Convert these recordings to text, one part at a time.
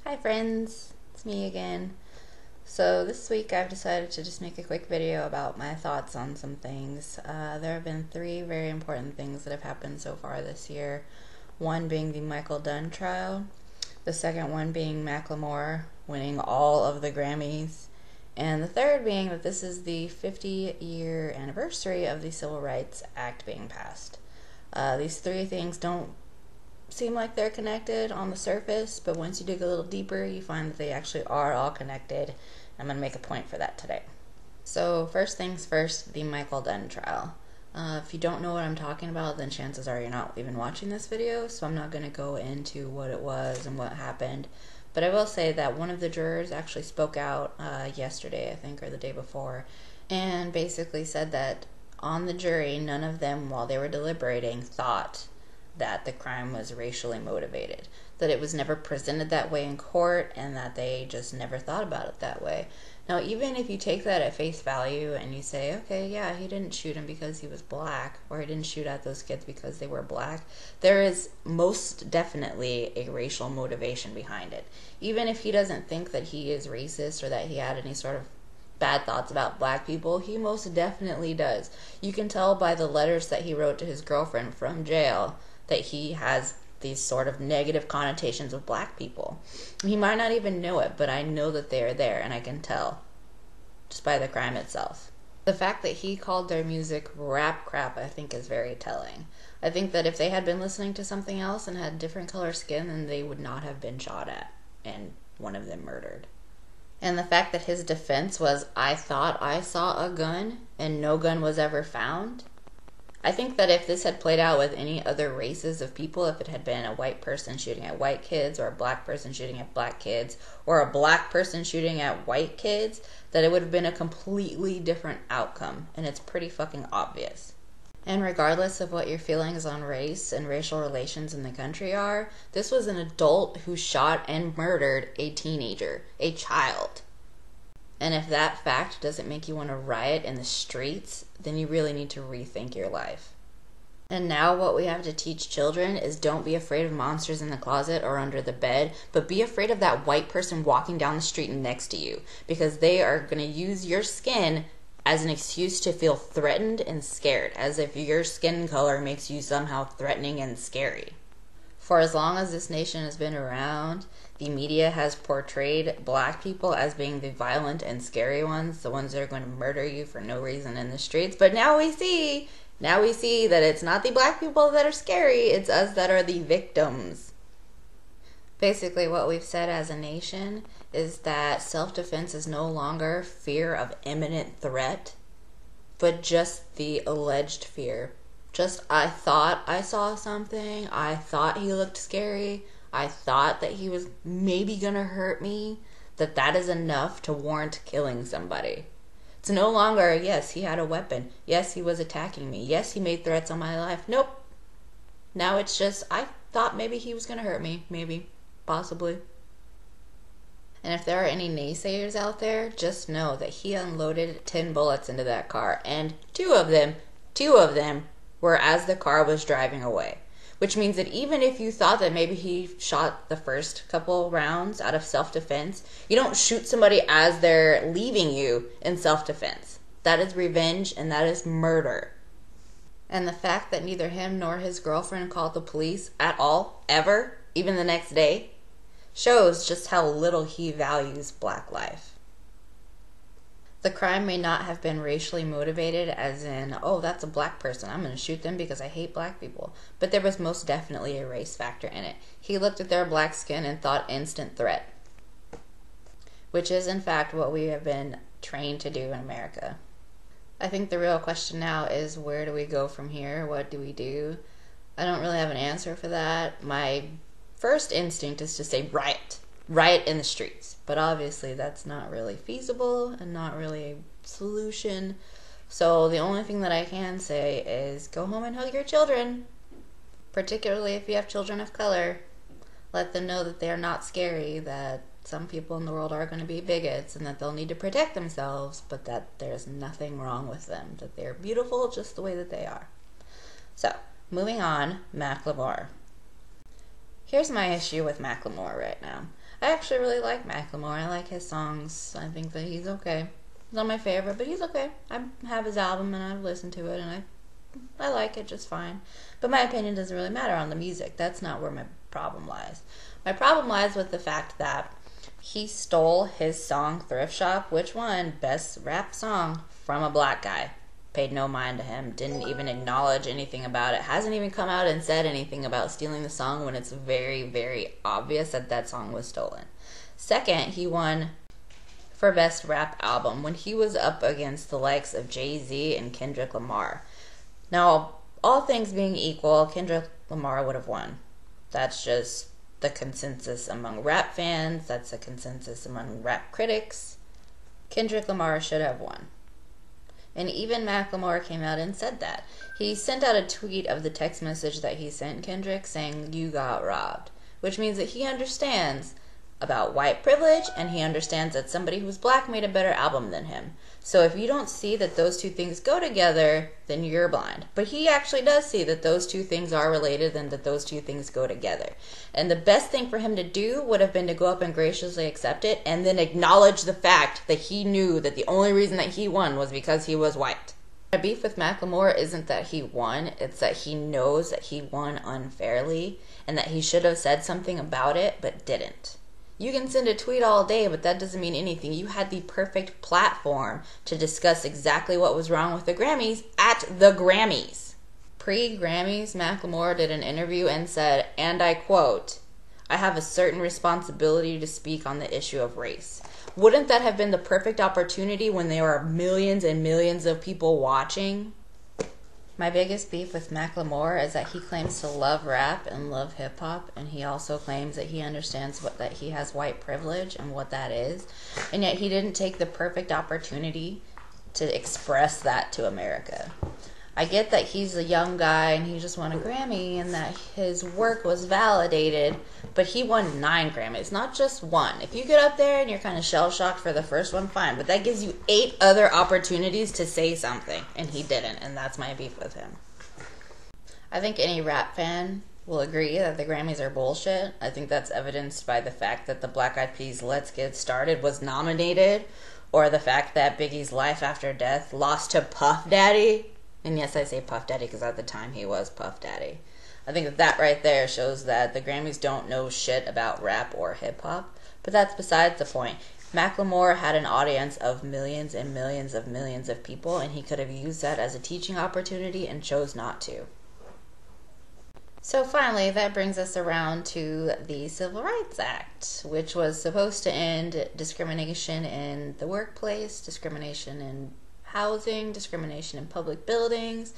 Hi friends, it's me again. So this week I've decided to just make a quick video about my thoughts on some things. There have been three very important things that have happened so far this year. One being the Dunn trial, the second one being Macklemore winning all of the Grammys, and the third being that this is the 50-year anniversary of the Civil Rights Act being passed. These three things don't seem like they're connected on the surface, but once you dig a little deeper, you find that they actually are all connected. I'm going to make a point for that today. So first things first, the Michael Dunn trial. If you don't know what I'm talking about, then chances are you're not even watching this video, so I'm not going to go into what it was and what happened. But I will say that one of the jurors actually spoke out yesterday, I think, or the day before, and basically said that on the jury, none of them, while they were deliberating, thought that the crime was racially motivated, that it was never presented that way in court, and that they just never thought about it that way. Now, even if you take that at face value and you say, okay, yeah, he didn't shoot him because he was black, or he didn't shoot at those kids because they were black, there is most definitely a racial motivation behind it. Even if he doesn't think that he is racist or that he had any sort of bad thoughts about black people, he most definitely does. You can tell by the letters that he wrote to his girlfriend from jail that he has these sort of negative connotations of black people. He might not even know it, but I know that they are there, and I can tell just by the crime itself. The fact that he called their music rap crap, I think, is very telling. I think that if they had been listening to something else and had different color skin, then they would not have been shot at and one of them murdered. And the fact that his defense was, I thought I saw a gun and no gun was ever found. I think that if this had played out with any other races of people, if it had been a white person shooting at white kids, or a black person shooting at black kids, or a black person shooting at white kids, that it would have been a completely different outcome, and it's pretty fucking obvious. And regardless of what your feelings on race and racial relations in the country are, this was an adult who shot and murdered a teenager, a child. And if that fact doesn't make you want to riot in the streets, then you really need to rethink your life. And now what we have to teach children is don't be afraid of monsters in the closet or under the bed, but be afraid of that white person walking down the street next to you, because they are going to use your skin as an excuse to feel threatened and scared, as if your skin color makes you somehow threatening and scary. For as long as this nation has been around, the media has portrayed black people as being the violent and scary ones, the ones that are going to murder you for no reason in the streets. But now we see that it's not the black people that are scary, it's us that are the victims. Basically, what we've said as a nation is that self-defense is no longer fear of imminent threat, but just the alleged fear. Just, I thought I saw something, I thought he looked scary, I thought that he was maybe gonna hurt me, that is enough to warrant killing somebody. It's no longer, yes, he had a weapon, yes, he was attacking me, yes, he made threats on my life. Nope. Now it's just, I thought maybe he was gonna hurt me, maybe, possibly. And if there are any naysayers out there, just know that he unloaded 10 bullets into that car, and two of them were as the car was driving away. Which means that even if you thought that maybe he shot the first couple rounds out of self-defense, you don't shoot somebody as they're leaving you in self-defense. That is revenge, and that is murder. And the fact that neither him nor his girlfriend called the police at all, ever, even the next day, shows just how little he values black life. The crime may not have been racially motivated, as in, oh, that's a black person, I'm going to shoot them because I hate black people. But there was most definitely a race factor in it. He looked at their black skin and thought instant threat. Which is, in fact, what we have been trained to do in America. I think the real question now is, where do we go from here? What do we do? I don't really have an answer for that. My first instinct is to say riot. Riot in the streets. But obviously that's not really feasible and not really a solution. So the only thing that I can say is go home and hug your children. Particularly if you have children of color. Let them know that they are not scary, that some people in the world are going to be bigots and that they'll need to protect themselves, but that there's nothing wrong with them, that they're beautiful just the way that they are. So, moving on, Macklemore. Here's my issue with Macklemore right now. I actually really like Macklemore. I like his songs. I think that he's okay. He's not my favorite, but he's okay. I have his album and I've listened to it and I like it just fine. But my opinion doesn't really matter on the music. That's not where my problem lies. My problem lies with the fact that he stole his song Thrift Shop, which won Best Rap Song, from a black guy. Paid no mind to him, didn't even acknowledge anything about it, hasn't even come out and said anything about stealing the song when it's very, very obvious that that song was stolen. Second, he won for Best Rap Album when he was up against the likes of Jay-Z and Kendrick Lamar. Now, all things being equal, Kendrick Lamar would have won. That's just the consensus among rap fans. That's the consensus among rap critics. Kendrick Lamar should have won. And even Macklemore came out and said that. He sent out a tweet of the text message that he sent Kendrick saying, "You got robbed," which means that he understands about white privilege and he understands that somebody who's black made a better album than him. So if you don't see that those two things go together, then you're blind. But he actually does see that those two things are related and that those two things go together. And the best thing for him to do would have been to go up and graciously accept it and then acknowledge the fact that he knew that the only reason that he won was because he was white. My beef with Macklemore isn't that he won, it's that he knows that he won unfairly and that he should have said something about it but didn't. You can send a tweet all day, but that doesn't mean anything. You had the perfect platform to discuss exactly what was wrong with the Grammys at the Grammys. Pre-Grammys, Macklemore did an interview and said, and I quote, "I have a certain responsibility to speak on the issue of race." Wouldn't that have been the perfect opportunity when there are millions and millions of people watching? My biggest beef with Macklemore is that he claims to love rap and love hip-hop, and he also claims that he understands that he has white privilege and what that is, and yet he didn't take the perfect opportunity to express that to America. I get that he's a young guy and he just won a Grammy and that his work was validated, but he won 9 Grammys, not just one. If you get up there and you're kind of shell-shocked for the first one, fine, but that gives you 8 other opportunities to say something, and he didn't, and that's my beef with him. I think any rap fan will agree that the Grammys are bullshit. I think that's evidenced by the fact that the Black Eyed Peas' Let's Get Started was nominated, or the fact that Biggie's Life After Death lost to Puff Daddy. And yes, I say Puff Daddy because at the time he was Puff Daddy. I think that right there shows that the Grammys don't know shit about rap or hip-hop. But that's besides the point. Macklemore had an audience of millions and millions of millions of people, and he could have used that as a teaching opportunity and chose not to. So finally, that brings us around to the Civil Rights Act, which was supposed to end discrimination in the workplace, discrimination in housing, discrimination in public buildings,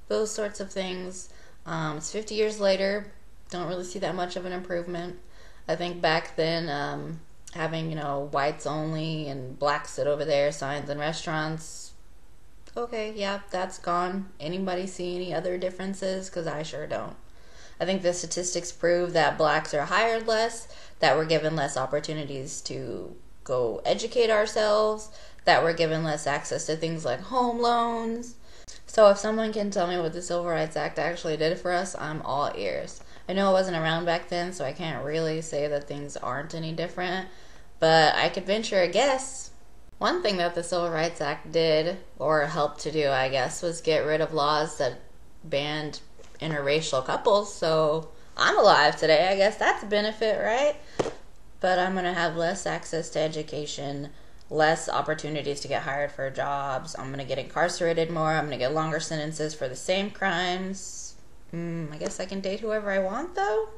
those sorts of things. It's 50 years later. Don't really see that much of an improvement. I think back then, having, whites only and blacks sit over there signs in restaurants, okay, yeah, that's gone. Anybody see any other differences? Because I sure don't. I think the statistics prove that blacks are hired less, that we're given less opportunities to go educate ourselves, that we're given less access to things like home loans. So if someone can tell me what the Civil Rights Act actually did for us, I'm all ears. I know I wasn't around back then, so I can't really say that things aren't any different, but I could venture a guess. One thing that the Civil Rights Act did, or helped to do, I guess, was get rid of laws that banned interracial couples, so I'm alive today. I guess that's a benefit, right? But I'm going to have less access to education, less opportunities to get hired for jobs. I'm going to get incarcerated more. I'm going to get longer sentences for the same crimes. I guess I can date whoever I want, though?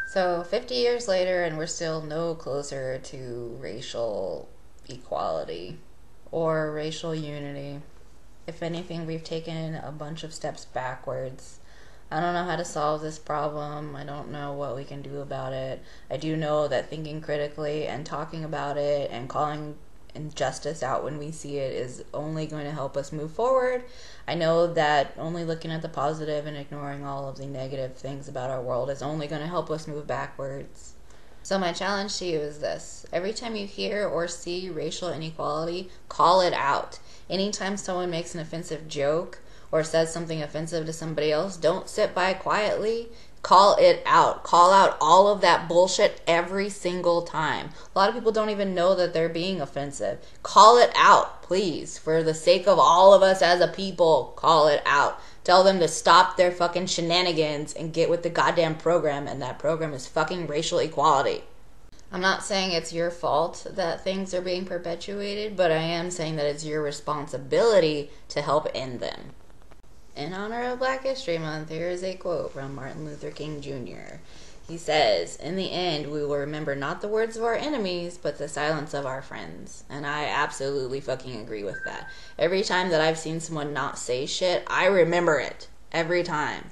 So 50 years later, and we're still no closer to racial equality or racial unity. If anything, we've taken a bunch of steps backwards. I don't know how to solve this problem. I don't know what we can do about it. I do know that thinking critically and talking about it and calling injustice out when we see it is only going to help us move forward. I know that only looking at the positive and ignoring all of the negative things about our world is only going to help us move backwards. So my challenge to you is this. Every time you hear or see racial inequality, call it out. Anytime someone makes an offensive joke or says something offensive to somebody else, don't sit by quietly. Call it out. Call out all of that bullshit every single time. A lot of people don't even know that they're being offensive. Call it out, please. For the sake of all of us as a people, call it out. Tell them to stop their fucking shenanigans and get with the goddamn program, and that program is fucking racial equality. I'm not saying it's your fault that things are being perpetuated, but I am saying that it's your responsibility to help end them. In honor of Black History Month, here is a quote from Martin Luther King Jr. He says, "In the end, we will remember not the words of our enemies, but the silence of our friends." And I absolutely fucking agree with that. Every time that I've seen someone not say shit, I remember it. Every time.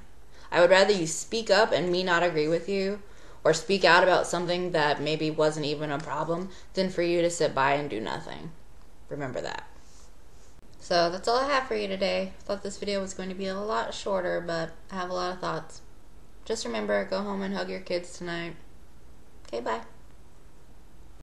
I would rather you speak up and me not agree with you, or speak out about something that maybe wasn't even a problem, than for you to sit by and do nothing. Remember that. So that's all I have for you today. I thought this video was going to be a lot shorter, but I have a lot of thoughts. Just remember, go home and hug your kids tonight. Okay, bye.